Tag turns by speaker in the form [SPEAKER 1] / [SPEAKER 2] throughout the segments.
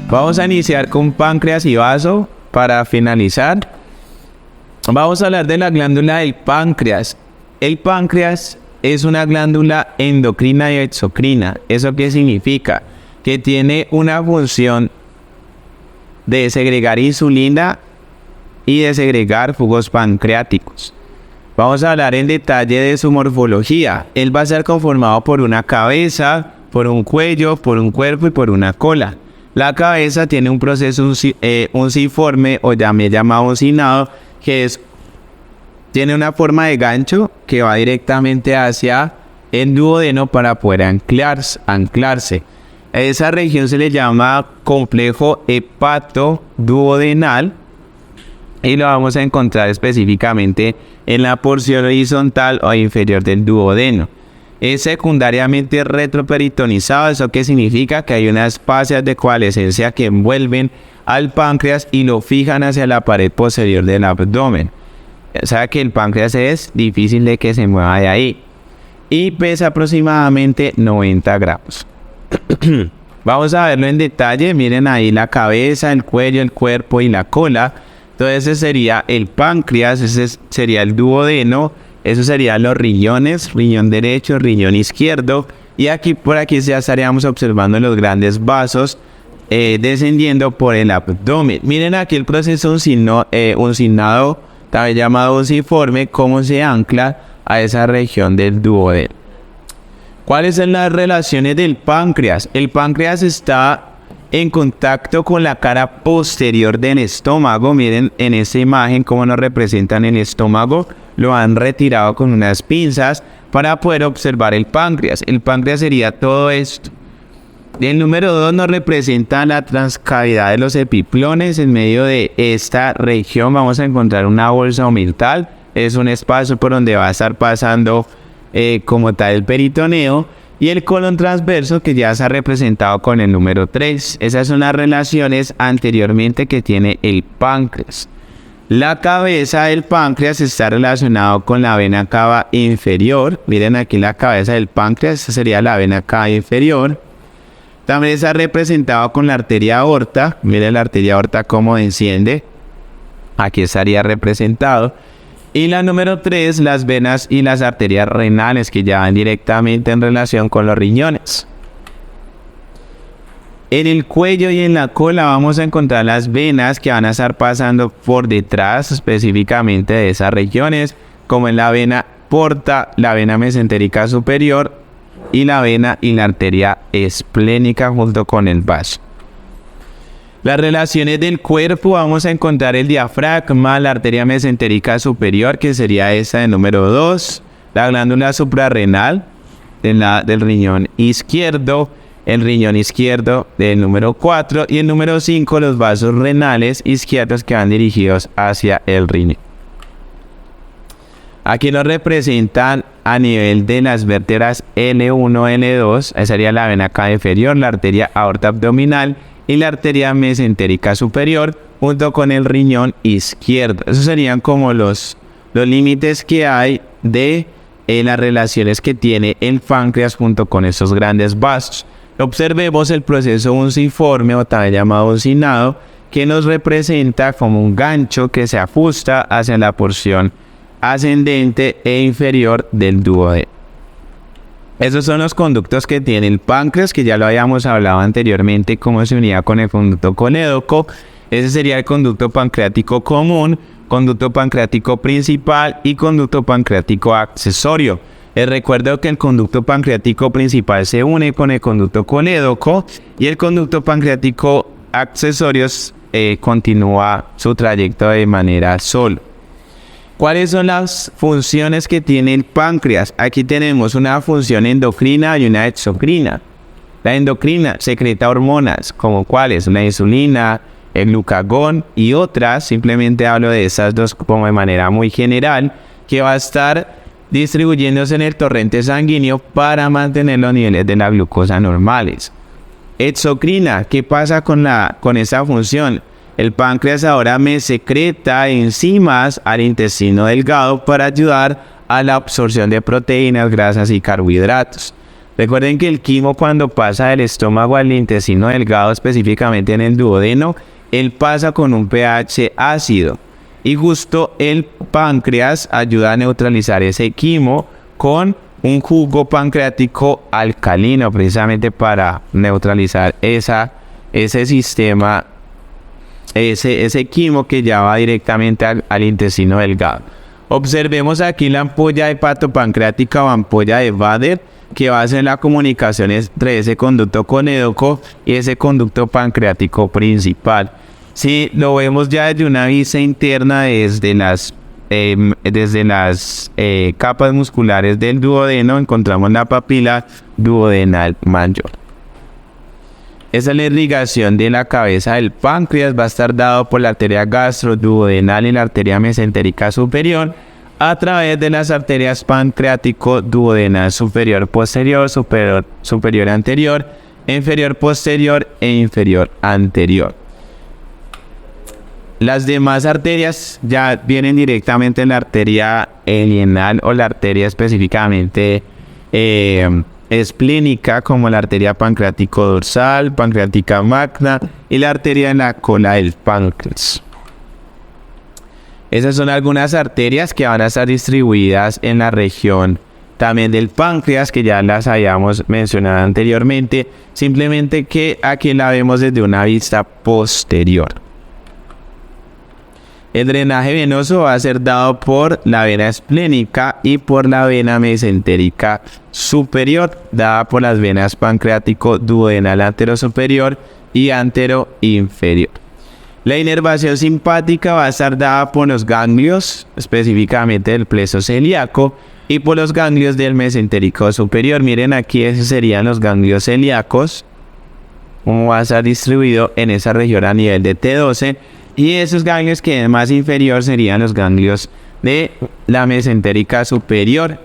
[SPEAKER 1] Vamos a iniciar con páncreas y vaso. Para finalizar, vamos a hablar de la glándula del páncreas. El páncreas es una glándula endocrina y exocrina. ¿Eso qué significa? Que tiene una función de segregar insulina y de segregar jugos pancreáticos. Vamos a hablar en detalle de su morfología. Él va a ser conformado por una cabeza, por un cuello, por un cuerpo y por una cola. La cabeza tiene un proceso unciforme o también llamado uncinado, que tiene una forma de gancho que va directamente hacia el duodeno para poder anclarse. A esa región se le llama complejo hepatoduodenal y lo vamos a encontrar específicamente en la porción horizontal o inferior del duodeno. Es secundariamente retroperitonizado. ¿Eso qué significa? Que hay unas fascias de coalescencia que envuelven al páncreas y lo fijan hacia la pared posterior del abdomen. O sea que el páncreas es difícil de que se mueva de ahí. Y pesa aproximadamente 90 gramos. Vamos a verlo en detalle. Miren ahí la cabeza, el cuello, el cuerpo y la cola. Entonces ese sería el páncreas, ese sería el duodeno. Eso serían los riñones, riñón derecho, riñón izquierdo. Y por aquí ya estaríamos observando los grandes vasos descendiendo por el abdomen. Miren aquí el proceso uncinado, también llamado unciforme, cómo se ancla a esa región del duodeno. ¿Cuáles son las relaciones del páncreas? El páncreas está en contacto con la cara posterior del estómago. Miren en esta imagen cómo nos representan el estómago. Lo han retirado con unas pinzas para poder observar el páncreas. El páncreas sería todo esto. El número 2 nos representa la transcavidad de los epiplones. En medio de esta región vamos a encontrar una bolsa omental. Es un espacio por donde va a estar pasando como tal el peritoneo. Y el colon transverso, que ya se ha representado con el número 3. Esas son las relaciones anteriormente que tiene el páncreas. La cabeza del páncreas está relacionado con la vena cava inferior. Miren aquí la cabeza del páncreas, esa sería la vena cava inferior. También está representado con la arteria aorta. Miren la arteria aorta cómo desciende. Aquí estaría representado. Y la número 3, las venas y las arterias renales, que ya van directamente en relación con los riñones. En el cuello y en la cola vamos a encontrar las venas que van a estar pasando por detrás específicamente de esas regiones, como en la vena porta, la vena mesentérica superior y la vena y la arteria esplénica junto con el vaso. Las relaciones del cuerpo, vamos a encontrar el diafragma, la arteria mesentérica superior, que sería esta de número 2, la glándula suprarrenal del riñón izquierdo, el riñón izquierdo del número 4 y el número 5, los vasos renales izquierdos que van dirigidos hacia el riñón. Aquí nos representan a nivel de las vértebras L1, L2, esa sería la vena cava inferior, la arteria aorta abdominal y la arteria mesentérica superior junto con el riñón izquierdo. Esos serían como los límites que hay de las relaciones que tiene el páncreas junto con esos grandes vasos. Observemos el proceso unciforme o también llamado uncinado, que nos representa como un gancho que se ajusta hacia la porción ascendente e inferior del duodeno. Esos son los conductos que tiene el páncreas, que ya lo habíamos hablado anteriormente, cómo se unía con el conducto colédoco. Ese sería el conducto pancreático común, conducto pancreático principal y conducto pancreático accesorio. Les recuerdo que el conducto pancreático principal se une con el conducto colédoco y el conducto pancreático accesorio continúa su trayecto de manera solo. ¿Cuáles son las funciones que tiene el páncreas? Aquí tenemos una función endocrina y una exocrina. La endocrina secreta hormonas, como cuáles, la insulina, el glucagón y otras. Simplemente hablo de esas dos como de manera muy general, que va a estar distribuyéndose en el torrente sanguíneo para mantener los niveles de la glucosa normales. Exocrina, ¿qué pasa con esa función? El páncreas ahora me secreta enzimas al intestino delgado para ayudar a la absorción de proteínas, grasas y carbohidratos. Recuerden que el quimo, cuando pasa del estómago al intestino delgado, específicamente en el duodeno, él pasa con un pH ácido. Y justo el páncreas ayuda a neutralizar ese quimo con un jugo pancreático alcalino, precisamente para neutralizar ese sistema, ese quimo que ya va directamente al intestino delgado. Observemos aquí la ampolla hepatopancreática o ampolla de Vader, que va a ser la comunicación entre ese conducto colédoco y ese conducto pancreático principal. Si lo vemos ya desde una vista interna, desde las capas musculares del duodeno, encontramos la papila duodenal mayor. Esa es la irrigación de la cabeza del páncreas. Va a estar dado por la arteria gastroduodenal y la arteria mesentérica superior, a través de las arterias pancreático duodenal superior posterior, superior anterior, inferior posterior e inferior anterior. Las demás arterias ya vienen directamente en la arteria lienal o la arteria específicamente esplínica, como la arteria pancreático dorsal, pancreática magna y la arteria en la cola del páncreas. Esas son algunas arterias que van a estar distribuidas en la región también del páncreas, que ya las habíamos mencionado anteriormente, simplemente que aquí la vemos desde una vista posterior. El drenaje venoso va a ser dado por la vena esplénica y por la vena mesentérica superior, dada por las venas pancreático duodenal anterosuperior y anteroinferior. La inervación simpática va a estar dada por los ganglios, específicamente del pleso celíaco, y por los ganglios del mesentérico superior. Miren aquí, esos serían los ganglios celíacos, como va a estar distribuido en esa región a nivel de T12. Y esos ganglios que es más inferior serían los ganglios de la mesentérica superior.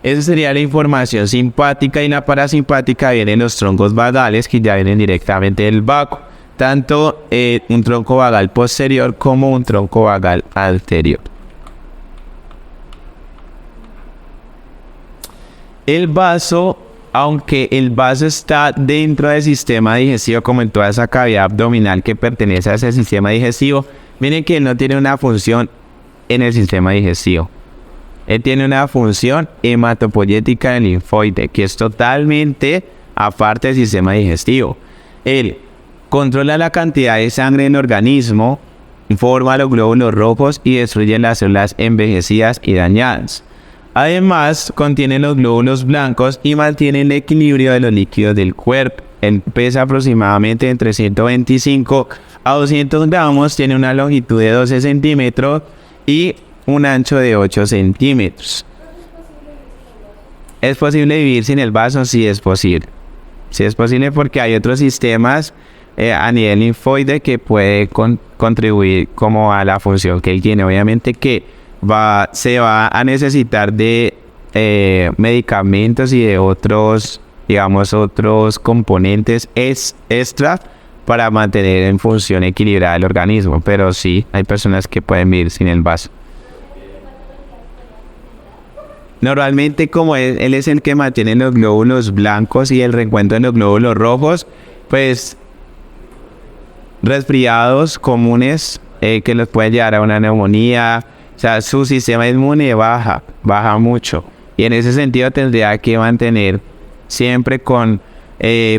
[SPEAKER 1] Esa sería la información simpática, y la parasimpática vienen los troncos vagales, que ya vienen directamente del vago. Tanto un tronco vagal posterior como un tronco vagal anterior. El vaso, aunque el vaso está dentro del sistema digestivo, como en toda esa cavidad abdominal que pertenece a ese sistema digestivo, miren que él no tiene una función en el sistema digestivo. Él tiene una función hematopoyética del linfoide, que es totalmente aparte del sistema digestivo. Él controla la cantidad de sangre en el organismo, forma los glóbulos rojos y destruye las células envejecidas y dañadas. Además, contiene los glóbulos blancos y mantiene el equilibrio de los líquidos del cuerpo. Él pesa aproximadamente entre 125 a 200 gramos, tiene una longitud de 12 centímetros y un ancho de 8 centímetros. ¿Es posible vivir sin el vaso? Sí, es posible. Sí, es posible, porque hay otros sistemas a nivel linfoide que puede contribuir como a la función que él tiene. Obviamente que se va a necesitar de medicamentos y de otros componentes extra para mantener en función equilibrada el organismo, pero sí, hay personas que pueden vivir sin el vaso. Normalmente, como él es el que mantiene los glóbulos blancos y el reencuentro de los glóbulos rojos, pues resfriados comunes que los pueden llevar a una neumonía. O sea, su sistema inmune baja mucho, y en ese sentido tendría que mantener siempre con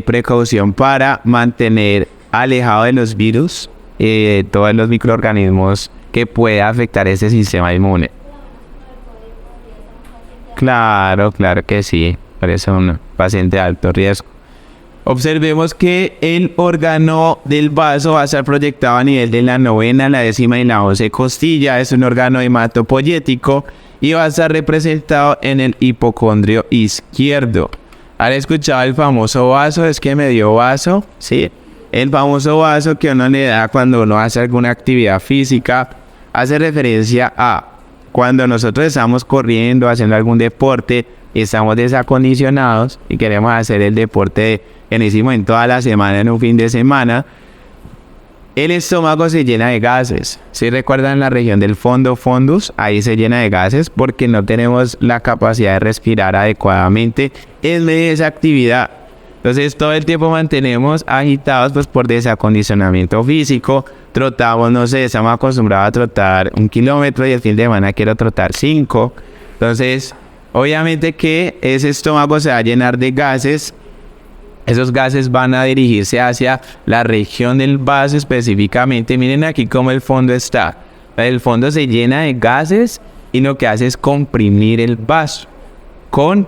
[SPEAKER 1] precaución para mantener alejado de los virus y de todos los microorganismos que pueda afectar ese sistema inmune. Claro que sí, parece un paciente de alto riesgo. Observemos que el órgano del vaso va a estar proyectado a nivel de la novena, la décima y la 11 costilla. Es un órgano hematopoyético y va a estar representado en el hipocondrio izquierdo. ¿Han escuchado el famoso vaso? Es que me dio vaso, ¿sí? El famoso vaso que uno le da cuando uno hace alguna actividad física hace referencia a cuando nosotros estamos corriendo, haciendo algún deporte y estamos desacondicionados y queremos hacer el deporte que hicimos en toda la semana, en un fin de semana. El estómago se llena de gases. Si recuerdan la región del fondo fundus, ahí se llena de gases porque no tenemos la capacidad de respirar adecuadamente en medio de esa actividad. Entonces todo el tiempo mantenemos agitados pues por desacondicionamiento físico. Trotamos, no sé, estamos acostumbrados a trotar 1 kilómetro y el fin de semana quiero trotar 5. Entonces obviamente que ese estómago se va a llenar de gases. Esos gases van a dirigirse hacia la región del vaso específicamente. Miren aquí cómo el fondo está. El fondo se llena de gases y lo que hace es comprimir el vaso con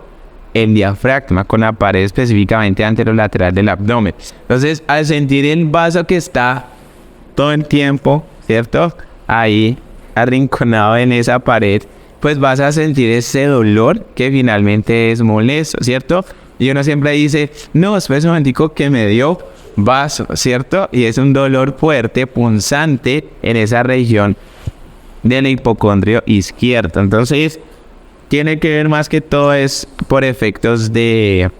[SPEAKER 1] el diafragma, con la pared específicamente anterolateral del abdomen. Entonces, al sentir el vaso que está todo el tiempo, ¿cierto? Ahí arrinconado en esa pared, pues vas a sentir ese dolor que finalmente es molesto, ¿cierto? Y uno siempre dice, no, espera un momentico que me dio vaso, ¿cierto? Y es un dolor fuerte, punzante en esa región del hipocondrio izquierdo. Entonces, tiene que ver más que todo es por efectos del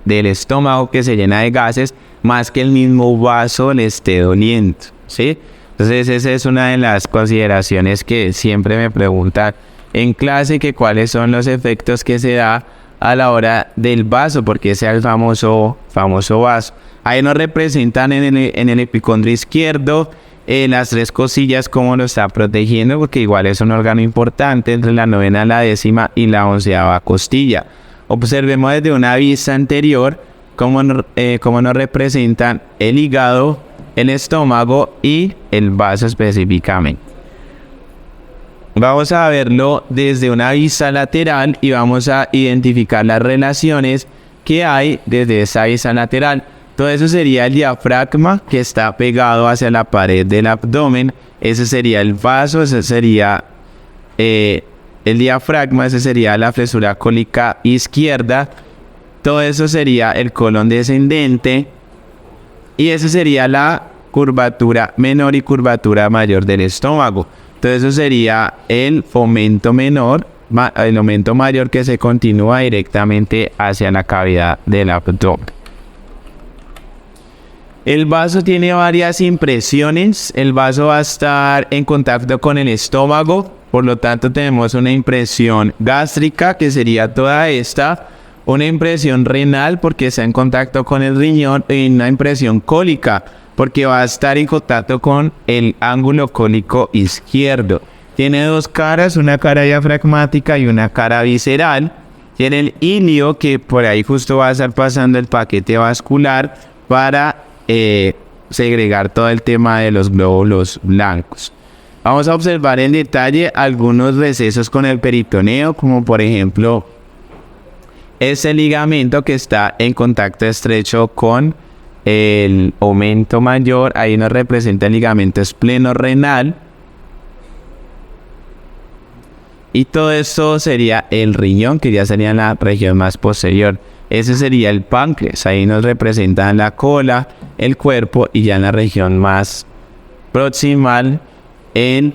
[SPEAKER 1] estómago que se llena de gases, más que el mismo vaso le esté doliendo, ¿sí? Entonces, esa es una de las consideraciones que siempre me preguntan en clase, que cuáles son los efectos que se da a la hora del vaso, porque ese es el famoso vaso. Ahí nos representan en el epicondrio izquierdo, las 3 cosillas, cómo lo está protegiendo, porque igual es un órgano importante entre la 9ª, la 10ª y la 11ª costilla. Observemos desde una vista anterior cómo nos representan el hígado, el estómago y el vaso específicamente. Vamos a verlo desde una vista lateral y vamos a identificar las relaciones que hay desde esa vista lateral. Todo eso sería el diafragma que está pegado hacia la pared del abdomen. Ese sería el vaso, ese sería el diafragma, ese sería la flexura cólica izquierda. Todo eso sería el colon descendente. Y ese sería la curvatura menor y curvatura mayor del estómago. Entonces eso sería el fomento menor, el aumento mayor que se continúa directamente hacia la cavidad del abdomen. El vaso tiene varias impresiones. El vaso va a estar en contacto con el estómago, por lo tanto tenemos una impresión gástrica que sería toda esta, una impresión renal porque está en contacto con el riñón y una impresión cólica porque va a estar en contacto con el ángulo cólico izquierdo. Tiene 2 caras, una cara diafragmática y una cara visceral. Tiene el ilio que por ahí justo va a estar pasando el paquete vascular para segregar todo el tema de los glóbulos blancos. Vamos a observar en detalle algunos recesos con el peritoneo, como por ejemplo ese ligamento que está en contacto estrecho con el aumento mayor. Ahí nos representa el ligamento espleno-renal. Y todo esto sería el riñón, que ya sería en la región más posterior. Ese sería el páncreas. Ahí nos representan la cola, el cuerpo y ya en la región más proximal el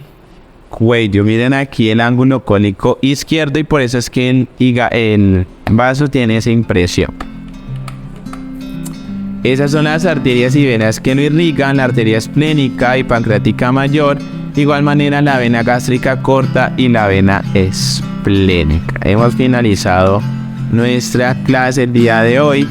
[SPEAKER 1] cuello. Miren aquí el ángulo cólico izquierdo y por eso es que el vaso tiene esa impresión. Esas son las arterias y venas que lo irrigan, la arteria esplénica y pancreática mayor. De igual manera la vena gástrica corta y la vena esplénica. Hemos finalizado nuestra clase el día de hoy.